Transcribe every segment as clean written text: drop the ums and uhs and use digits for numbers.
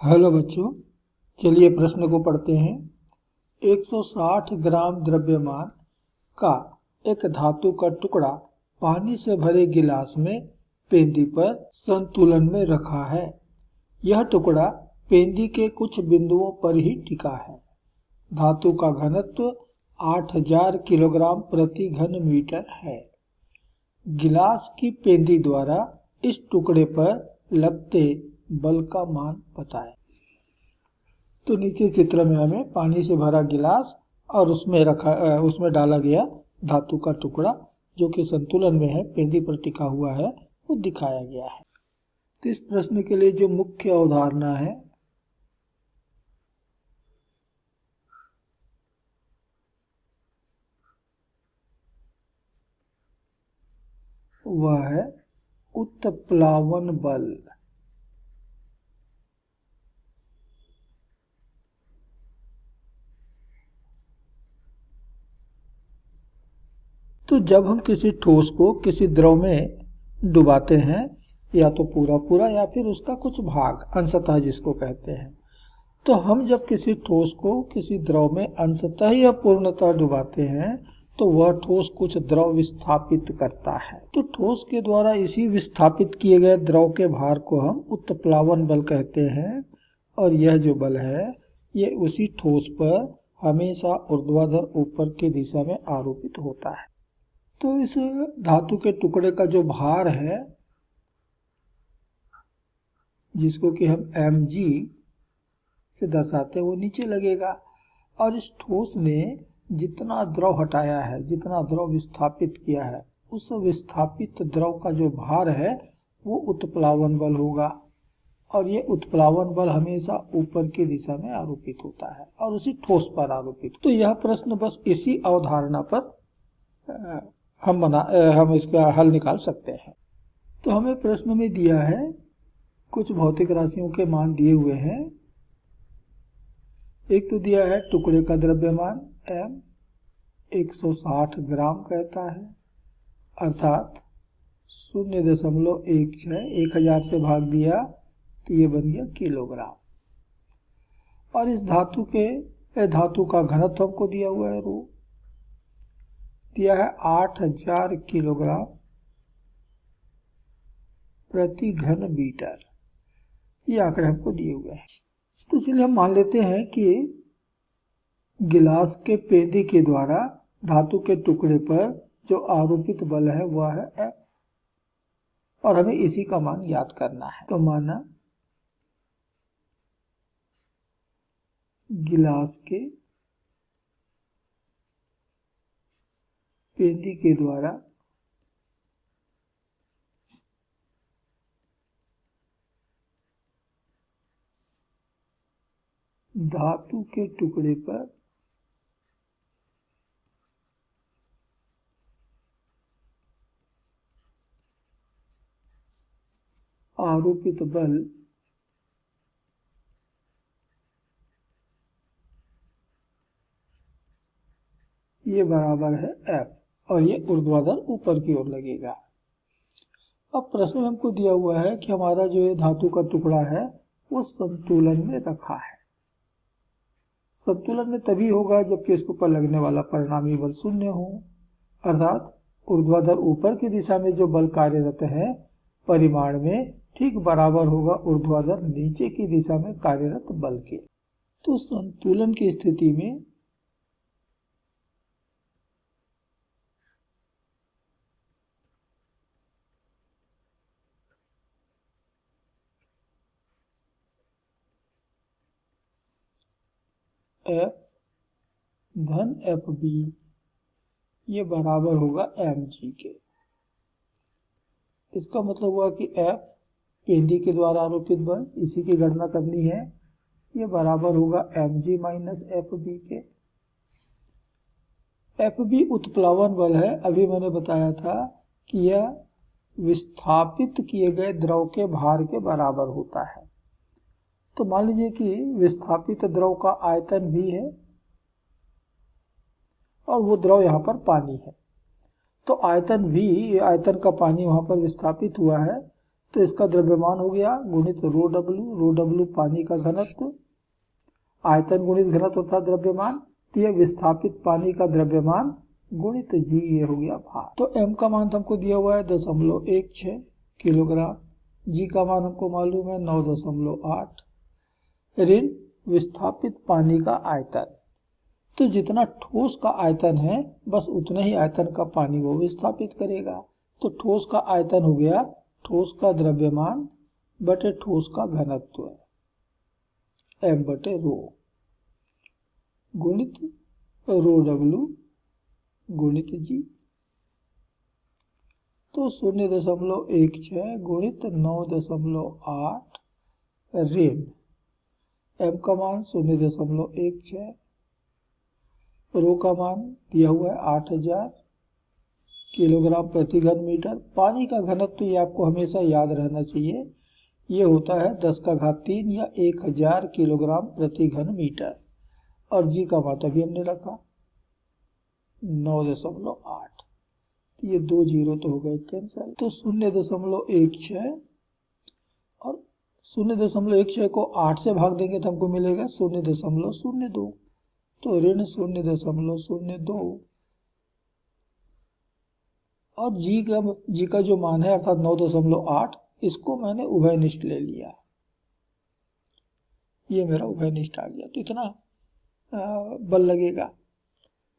Hello बच्चों, चलिए प्रश्न को पढ़ते हैं। 160 ग्राम द्रव्यमान का एक धातु का टुकड़ा पानी से भरे गिलास में पेंदी पर संतुलन में रखा है। यह टुकड़ा पेंदी के कुछ बिंदुओं पर ही टिका है। धातु का घनत्व 8000 किलोग्राम प्रति घन मीटर है। गिलास की पेंदी द्वारा इस टुकड़े पर लगते बल का मान बताएं। तो नीचे चित्र में हमें पानी से भरा गिलास और उसमें डाला गया धातु का टुकड़ा जो कि संतुलन में है, पेंदी पर टिका हुआ है, वो दिखाया गया है। तो इस प्रश्न के लिए जो मुख्य अवधारणा है वह है उत्प्लावन बल। तो जब हम किसी ठोस को किसी द्रव में डुबाते हैं, या तो पूरा पूरा या फिर उसका कुछ भाग, अंशतः जिसको कहते हैं, तो हम जब किसी ठोस को किसी द्रव में अंशतः या पूर्णतः डुबाते हैं तो वह ठोस कुछ द्रव विस्थापित करता है। तो ठोस के द्वारा इसी विस्थापित किए गए द्रव के भार को हम उत्प्लावन बल कहते हैं। और यह जो बल है ये उसी ठोस पर हमेशा ऊर्ध्वाधर ऊपर की दिशा में आरोपित होता है। तो इस धातु के टुकड़े का जो भार है, जिसको कि हम mg से दर्शाते हैं, वो नीचे लगेगा। और इस ठोस ने जितना द्रव हटाया है, जितना द्रव विस्थापित किया है, उस विस्थापित द्रव का जो भार है वो उत्प्लावन बल होगा। और ये उत्प्लावन बल हमेशा ऊपर की दिशा में आरोपित होता है और उसी ठोस पर आरोपित। तो यह प्रश्न बस इसी अवधारणा पर हम इसका हल निकाल सकते हैं। तो हमें प्रश्न में दिया है कुछ भौतिक राशियों के मान दिए हुए हैं। एक तो दिया है टुकड़े का द्रव्यमान m 160 ग्राम कहता है, अर्थात 0.16, 1000 से भाग दिया तो ये बन गया किलोग्राम। और इस धातु का घनत्व हमको दिया हुआ है, रो दिया है 8000 किलोग्राम प्रति घन मीटर। ये आंकड़े हमको दिए हुए हैं। तो चलिए हम मान लेते हैं कि गिलास के पेंदी के द्वारा धातु के टुकड़े पर जो आरोपित बल है वह है F, और हमें इसी का मान याद करना है। तो माना गिलास के पेंदी के द्वारा धातु के टुकड़े पर आरोपित बल ये बराबर है F, और ये ऊर्ध्वाधर ऊपर की ओर लगेगा। अब प्रश्न में हमको दिया हुआ है कि हमारा जो ये धातु का टुकड़ा है वो संतुलन में रखा है। संतुलन में तभी होगा जबकि इसके ऊपर लगने वाला परिणामी बल 0 हो, अर्थात ऊर्ध्वाधर ऊपर की दिशा में जो बल कार्यरत है परिमाण में ठीक बराबर होगा ऊर्ध्वाधर नीचे की दिशा में कार्यरत बल के। तो संतुलन की स्थिति में F धन FB ये बराबर होगा mg के। इसका मतलब हुआ कि F पेंदी के द्वारा आरोपित बल, इसी की गणना करनी है, ये बराबर होगा mg माइनस FB के। FB उत्प्लावन बल है। अभी मैंने बताया था कि यह विस्थापित किए गए द्रव के भार के बराबर होता है। तो मान लीजिए कि विस्थापित द्रव का आयतन भी है और वो द्रव यहाँ पर पानी है। तो आयतन भी, आयतन का पानी वहां पर विस्थापित हुआ है, तो इसका द्रव्यमान हो गया गुणित रो डब्ल्यू पानी का घनत्व, आयतन गुणित घनत्व तथा द्रव्यमान, तो यह विस्थापित पानी का द्रव्यमान गुणित जी, ये हो गया भार। तो m का मान हमको दिया हुआ है 0.16 किलोग्राम, जी का मान हमको मालूम है 9.8, ऋण विस्थापित पानी का आयतन, तो जितना ठोस का आयतन है बस उतना ही आयतन का पानी वो विस्थापित करेगा। तो ठोस का आयतन हो गया ठोस का द्रव्यमान बटे ठोस का घनत्व m बटे रो गुणित रो डब्ल्यू गुणित जी। तो 0.16 गुणित 9.8 ऋण m का मान 0.16, रो का मान दिया हुआ है 8000 किलोग्राम प्रति घन मीटर। पानी का घनत्व ये आपको हमेशा याद रहना चाहिए, ये होता है 10⁻³ या 1000 किलोग्राम प्रति घन मीटर। और जी का मान अभी हमने रखा 9.8, ये 2 जीरो तो हो गए कैंसिल। तो 0.16 और 0.16 को 8 से भाग देंगे तो हमको मिलेगा 0.02, तो ऋण 0.02 और जी का जो मान है अर्थात 9.8, इसको मैंने उभयनिष्ठ ले लिया, ये मेरा उभयनिष्ठ आ गया। तो इतना बल लगेगा।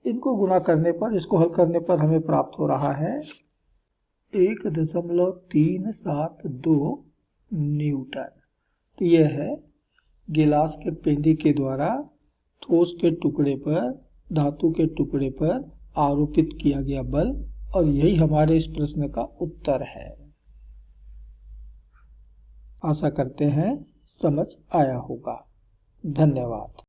इनको गुणा करने पर, इसको हल करने पर हमें प्राप्त हो रहा है 1.372 न्यूटन। तो यह है गिलास के पेंदी के द्वारा ठोस के टुकड़े पर, धातु के टुकड़े पर आरोपित किया गया बल, और यही हमारे इस प्रश्न का उत्तर है। आशा करते हैं समझ आया होगा। धन्यवाद।